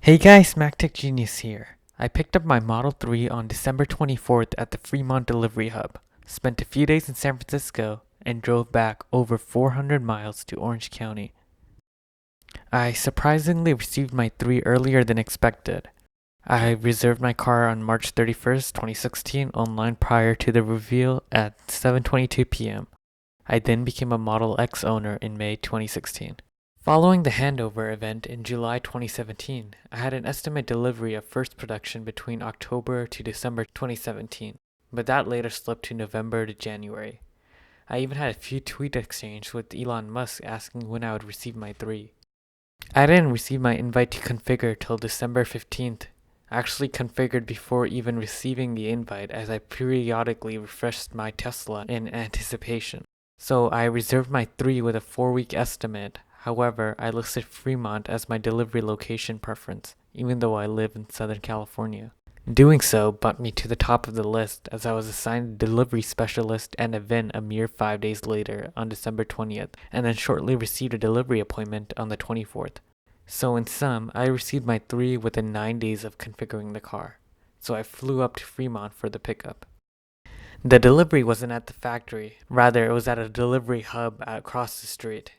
Hey guys, MacTech Genius here. I picked up my Model 3 on December 24th at the Fremont Delivery Hub, spent a few days in San Francisco, and drove back over 400 miles to Orange County. I surprisingly received my 3 earlier than expected. I reserved my car on March 31st, 2016 online prior to the reveal at 7:22 p.m. I then became a Model X owner in May 2016. Following the handover event in July 2017, I had an estimate delivery of first production between October to December 2017, but that later slipped to November to January. I even had a few tweet exchanges with Elon Musk asking when I would receive my 3. I didn't receive my invite to configure till December 15th, actually configured before even receiving the invite as I periodically refreshed my Tesla in anticipation. So I reserved my 3 with a 4-week estimate. However, I listed Fremont as my delivery location preference, even though I live in Southern California. Doing so bumped me to the top of the list as I was assigned a delivery specialist and a VIN a mere 5 days later on December 20th, and then shortly received a delivery appointment on the 24th. So in sum, I received my 3 within 9 days of configuring the car. So I flew up to Fremont for the pickup. The delivery wasn't at the factory, rather it was at a delivery hub across the street.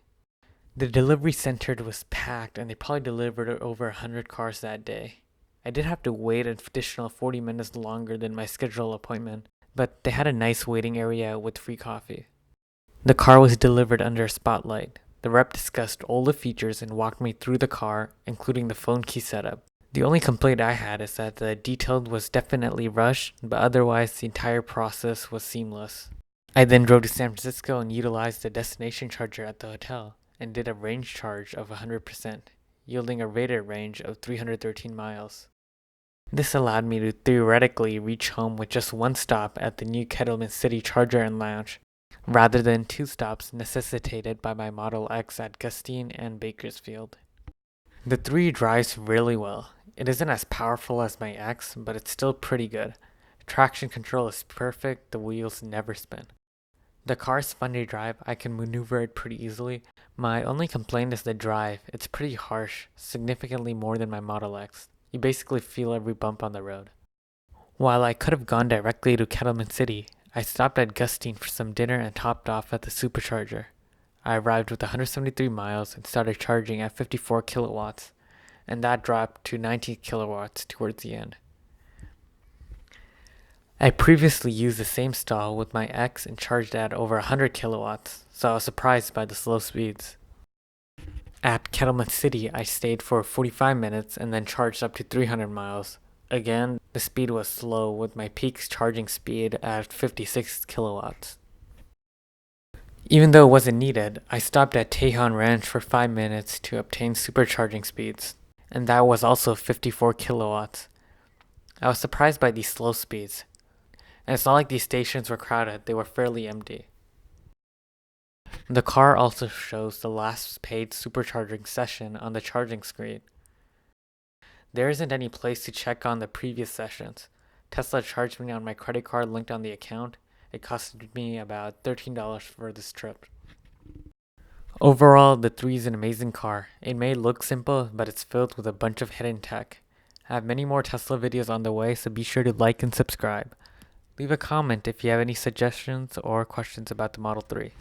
The delivery center was packed and they probably delivered over 100 cars that day. I did have to wait an additional 40 minutes longer than my scheduled appointment, but they had a nice waiting area with free coffee. The car was delivered under a spotlight. The rep discussed all the features and walked me through the car, including the phone key setup. The only complaint I had is that the detail was definitely rushed, but otherwise the entire process was seamless. I then drove to San Francisco and utilized the destination charger at the hotel, and did a range charge of 100%, yielding a rated range of 313 miles. This allowed me to theoretically reach home with just 1 stop at the new Kettleman City Charger and Lounge, rather than 2 stops necessitated by my Model X at Gustine and Bakersfield. The 3 drives really well. It isn't as powerful as my X, but it's still pretty good. Traction control is perfect, the wheels never spin. The car is fun to drive, I can maneuver it pretty easily. My only complaint is the drive. It's pretty harsh, significantly more than my Model X. You basically feel every bump on the road. While I could have gone directly to Kettleman City, I stopped at Gustine for some dinner and topped off at the Supercharger. I arrived with 173 miles and started charging at 54 kilowatts, and that dropped to 19 kilowatts towards the end. I previously used the same stall with my X and charged at over 100 kilowatts, so I was surprised by the slow speeds. At Kettleman City, I stayed for 45 minutes and then charged up to 300 miles. Again, the speed was slow with my peak charging speed at 56 kilowatts. Even though it wasn't needed, I stopped at Tejon Ranch for 5 minutes to obtain supercharging speeds, and that was also 54 kilowatts. I was surprised by these slow speeds. And it's not like these stations were crowded, they were fairly empty. The car also shows the last paid supercharging session on the charging screen. There isn't any place to check on the previous sessions. Tesla charged me on my credit card linked on the account. It costed me about $13 for this trip. Overall, the 3 is an amazing car. It may look simple, but it's filled with a bunch of hidden tech. I have many more Tesla videos on the way, so be sure to like and subscribe. Leave a comment if you have any suggestions or questions about the Model 3.